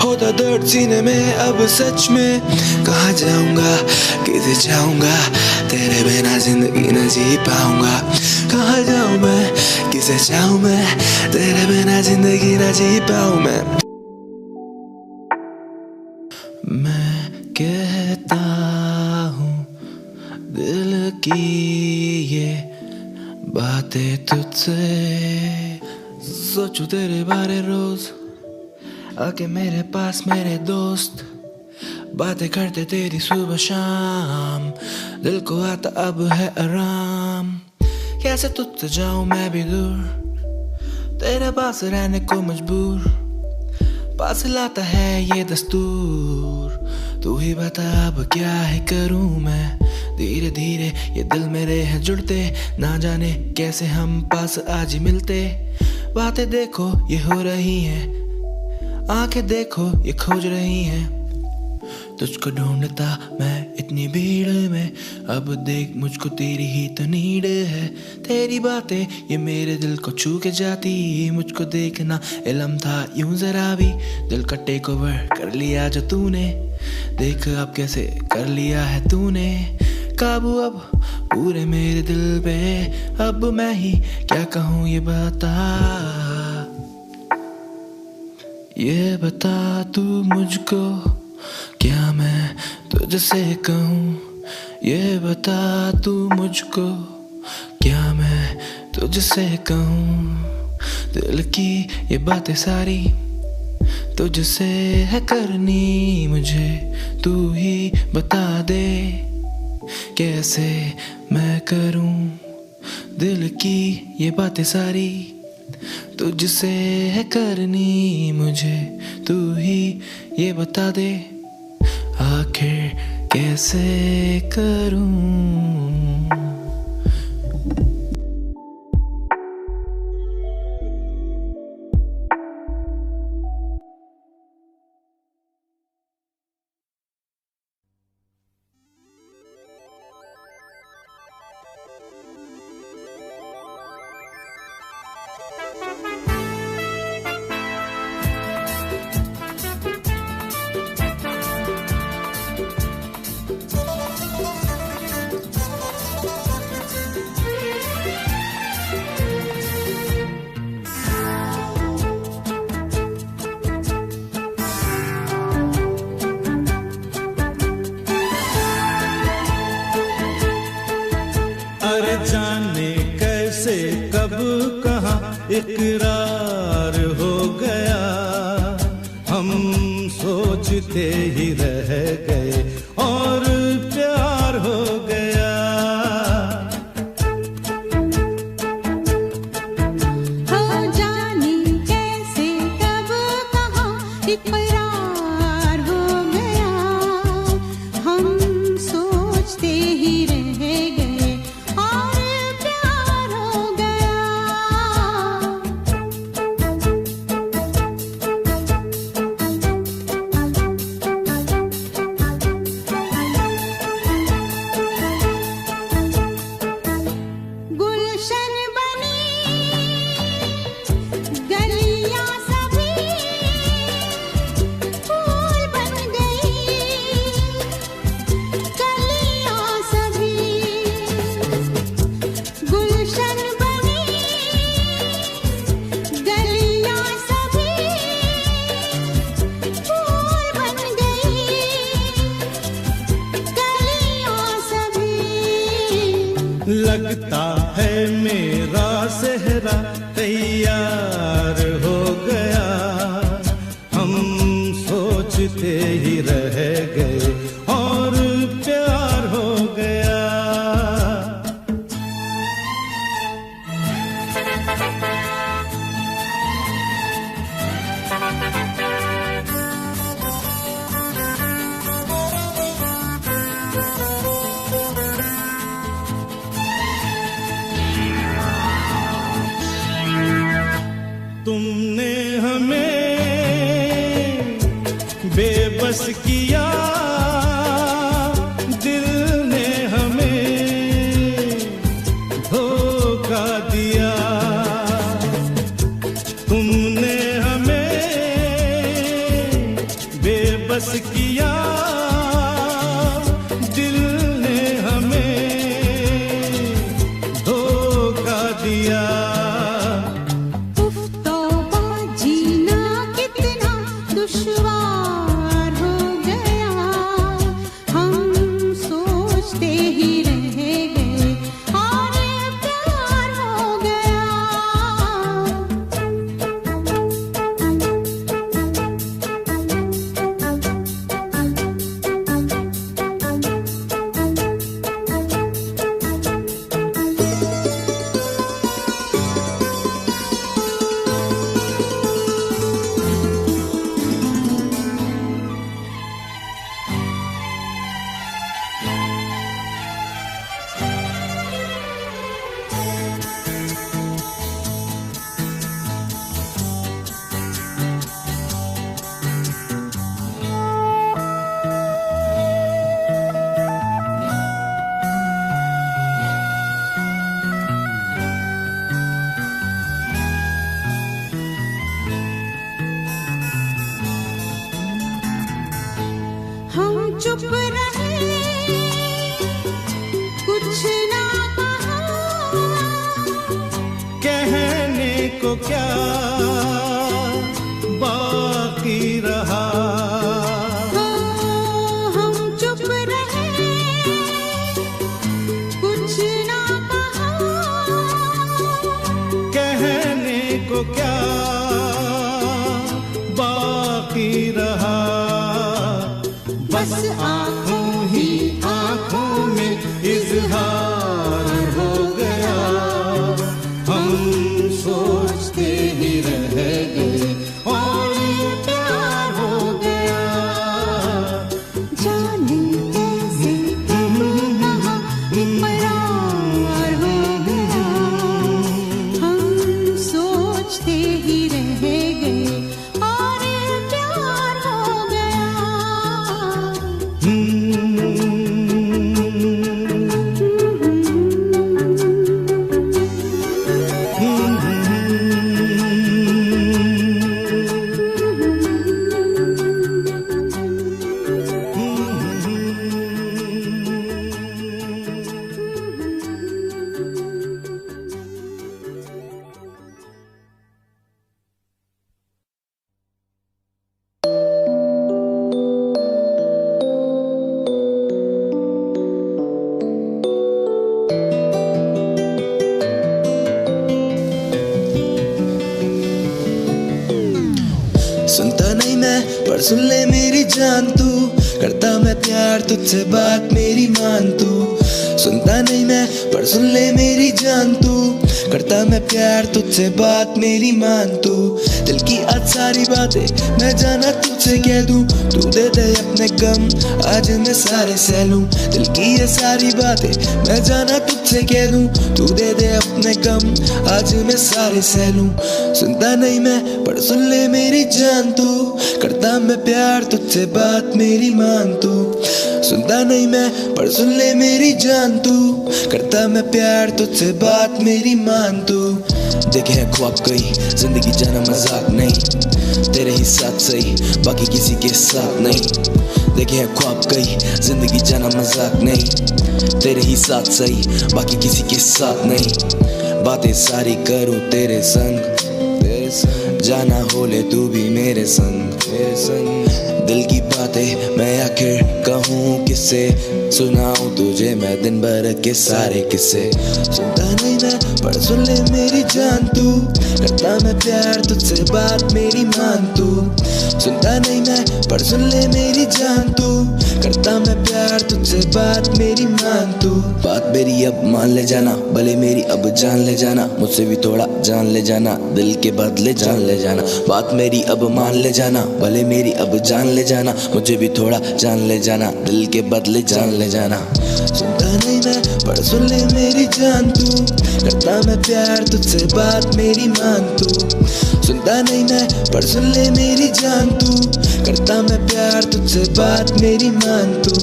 होता दर्द सीने में अब सच में कहाँ जाऊंगा किसे चाहूंगा तेरे बिना जिंदगी न जी पाऊंगा कहाँ जाऊँ मैं, किसे चाहूँ मैं, तेरे बिना जिंदगी ना जी पाऊँ मैं कहता हूँ दिल की ये बातें तुझसे, सोचूं तेरे बारे रोज, आके मेरे पास मेरे दोस्त, बातें करते तेरी सुबह शाम, दिल को आता अब है आराम। कैसे तुझसे जाऊं मैं भी दूर, तेरे पास रहने को मजबूर, पास लाता है ये दस्तूर। तू ही बता अब क्या है करूं मैं, धीरे धीरे ये दिल मेरे हैं जुड़ते, ना जाने कैसे हम पास आज ही मिलते। बातें देखो ये हो रही हैं, आंखें देखो ये खोज रही हैं, तुझको ढूंढता मैं इतनी भीड़ में, अब देख मुझको तेरी ही तो नीड है। तेरी बातें ये मेरे दिल को छू के जाती, मुझको देखना इल्म था यूं जरा भी, दिल का टेक ओवर कर लिया जो तूने, देख अब कैसे कर लिया है तूने काबू अब पूरे मेरे दिल पे। अब मैं ही क्या कहूँ ये बता तू मुझको, क्या मैं तुझसे कहूँ, ये बता तू मुझको, क्या मैं तुझसे कहूँ। दिल की ये बातें सारी तुझसे है करनी मुझे, तू ही बता दे कैसे मैं करूँ। दिल की ये बातें सारी तुझसे है करनी मुझे, तू ही ये बता दे आखिर कैसे करूं। इकरार हो गया, हम सोचते ही रह गए और प्यार हो गया। हो जाने कैसे कब कहाँ इकरार हो गया, हम सोचते ही रह गए और प्यार हो गया। गुलशन बनी गलियां सभी फूल बन गई, गलियां सभी गुलशन बनी गलियां सभी फूल बन गई, गलियां सभी। लगता है मेरा सेहरा तैयार हो गया, हम सोचते ही रह गए और प्यार हो गया। तुमने हमें बेबस किया, दिल ने हमें धोखा दिया। तुमने हमें बेबस किया, दिल ने हमें धोखा चुप रहे, कुछ ना कहा, कहने को क्या बाकी रहा। हम चुप रहे, कुछ ना कहा, कहने को क्या बाकी रहा। बस आंखों ही आंखों में इजहार हो गया, हम सोचते ही रह गए और प्यार हो गया। जाने कैसे कहाँ इकरार हो गया, हम सोचते ही रह गए और प्यार हो गया। सुनता नहीं मैं पर सुन ले मेरी जान तू, करता मैं प्यार तुझसे बात मेरी मान तू। सुनता नहीं मैं पर सुन ले मेरी जान तू, करता मैं प्यार तुझसे बात मेरी मान तू। दिल की आज सारी बातें मैं जाना तुझसे कह दूं, तू दे दे अपने गम आज मैं सारे सह लूं। दिल की ये सारी बातें मैं जाना तुझसे कह दूं, तू दे दे अपने गम आज मैं सारे सह लूं। सुनता नहीं मैं पर सुन ले मेरी जान तू, करता मैं प्यार तुझसे बात मेरी मान तू। सुनता नहीं मैं पर सुन ले मेरी जान तू, करता मैं प्यार तुझसे बात मेरी मान तू। देखे हैं ख्वाब कई, जिंदगी जाना मजाक नहीं, तेरे ही साथ सही बाकी किसी के साथ नहीं। देखे हैं ख्वाब कई, जिंदगी जाना मजाक नहीं, तेरे ही साथ सही बाकी किसी के साथ नहीं। बातें सारी करूं तेरे संग, जाना हो ले तू भी मेरे संग। दिल की बातें मैं आखिर कहूँ किससे, सुनाऊं तुझे मैं दिन भर के सारे किस्से। सुनता नहीं मैं पर सुन ले मेरी जान तू, करता मैं प्यार तुझसे बात मेरी मान तू। सुनता नहीं मैं पर सुन ले मेरी जान तू, करता मैं प्यार तुझसे बात मेरी मान तू। बात मेरी अब मान ले जाना, भले मेरी अब जान ले जाना, मुझसे भी थोड़ा जान ले जाना, दिल के बदले जान ले जाना। बात मेरी अब मान ले जाना, भले मेरी अब जान ले जाना, मुझे भी थोड़ा जान ले जाना, दिल के बदले जान ले जाना। सुनता नहीं मैं पर सुन ले मेरी जान तू, करता मैं प्यार तुझसे बात मेरी मान तू। सुनता नहीं मैं पर सुन ले मेरी जान तू, करता मैं प्यार तुझसे बात मेरी मान तू।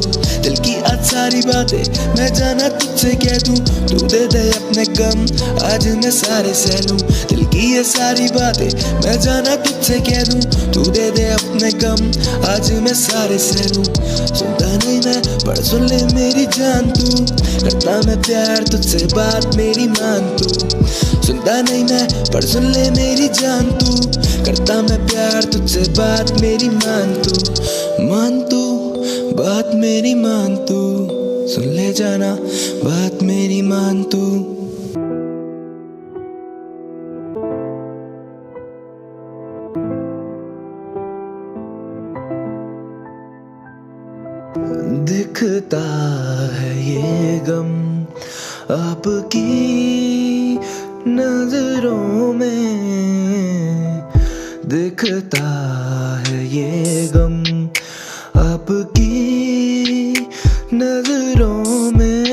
दिल की आज सारी बातें मैं जाना तुझसे कह दूं, तू दे दे अपने गम आज मैं सारे सह लूं। दिल की ये सारी बातें मैं जाना तुझसे कह दूं, तू दे दे अपने गम आज मैं सारे सह लूं। सुनता नहीं मैं पर सुन ले मेरी जान तू, करता मैं प्यार तुझसे बात मेरी मान तू। सुनता नहीं मैं पर सुन ले मेरी जान तू, करता मैं प्यार तुझसे बात मेरी मान तू। मान तू बात मेरी मान तू, सुन ले जाना बात मेरी मान तू। दिखता है ये गम आपकी नजरों में, दिखता है ये गम आपकी नजरों में।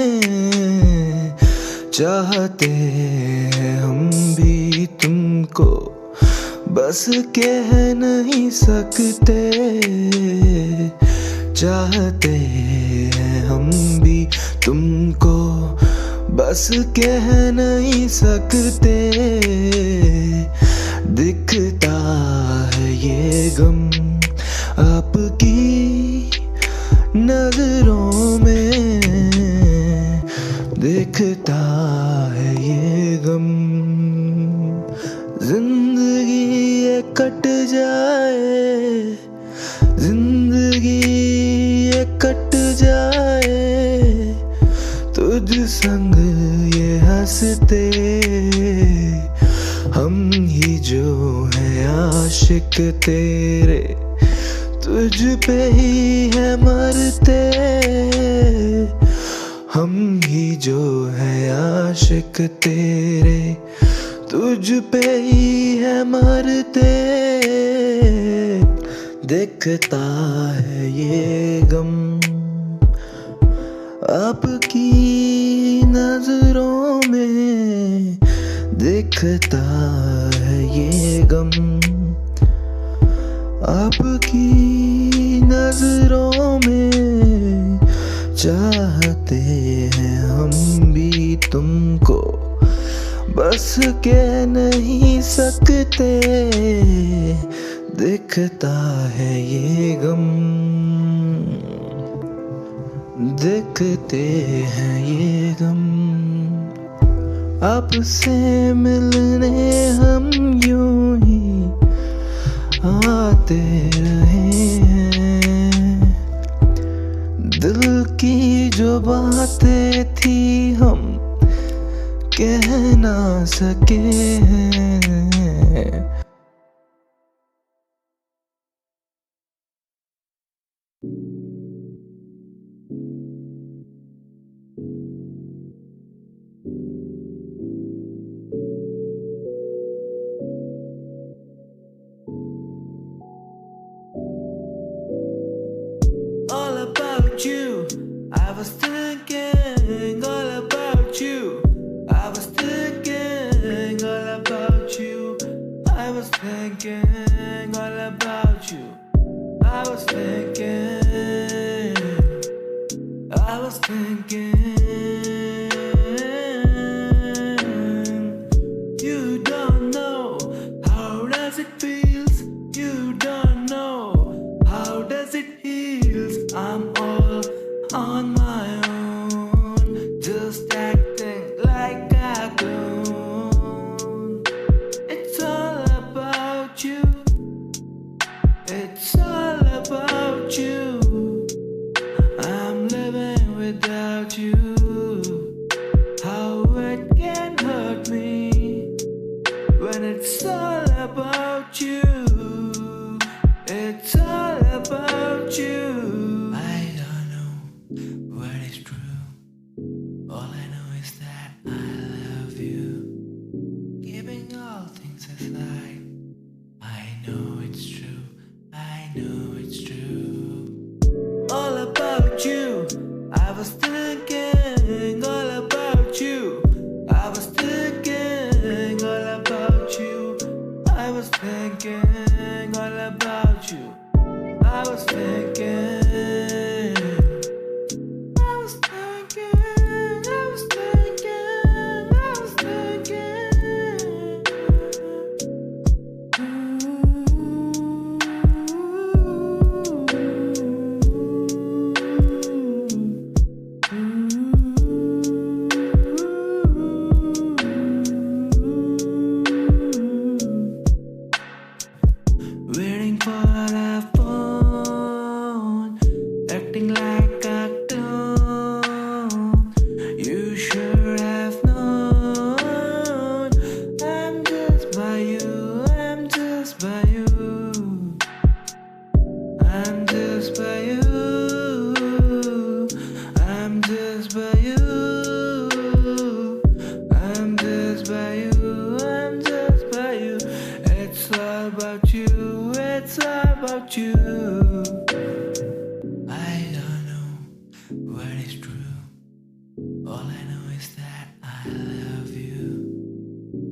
चाहते हैं हम भी तुमको, बस कह नहीं सकते। चाहते हैं हम भी तुमको, बस कह नहीं सकते। दिखता है ये गम आपकी ये कट जाए, जिंदगी ये कट जाए, तुझ संग ये हंसते हम ही जो है आशिक तेरे, तुझ पे ही है मरते हम ही जो है आशिक तेरे, तुझ पे ही है मरते। दिखता है ये गम आपकी नजरों में, दिखता है ये गम आपकी नजरों में। चाहते हैं हम भी तुमको, बस कह नहीं सकते, दिखता है ये गम, दिखते हैं ये गम। आपसे मिलने हम यूं ही आते रहे हैं, दिल की जो बातें थी हम कह ना सके हैं। All about you, I was thinking all about you. I was thinking all about you. I was thinking all about you. I was thinking, I was thinking. You don't know how does it feels. You don't know how does it heals. I'm all on my own, just acting like I don't. It's all about you. It's all about you. I'm living without you. How it can hurt me when it's all about you. It's all about you. I don't know what is true. All I know is that I love you. Keeping all things aside, I know it's true. I know it's true. All about you. I was thinking all about you. I was thinking all about you. I was thinking all about you. I was thinking, I was thinking, I was thinking, I was thinking. Waiting for a phone, acting like I don't. You should have known. I'm just by you. I'm just by you. I'm just by you. I'm just by you. I'm just by you. I'm just by you. It's all about you. It's all about you. I don't know what is true. All I know is that I love you.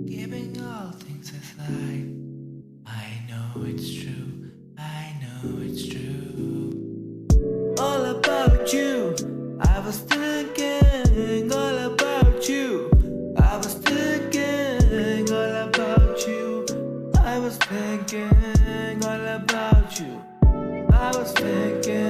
Keeping all things aside, I know it's true. I know it's true. All about you. I was thinking all about you. I was thinking all about you. I was thinking all about you. I was thinking.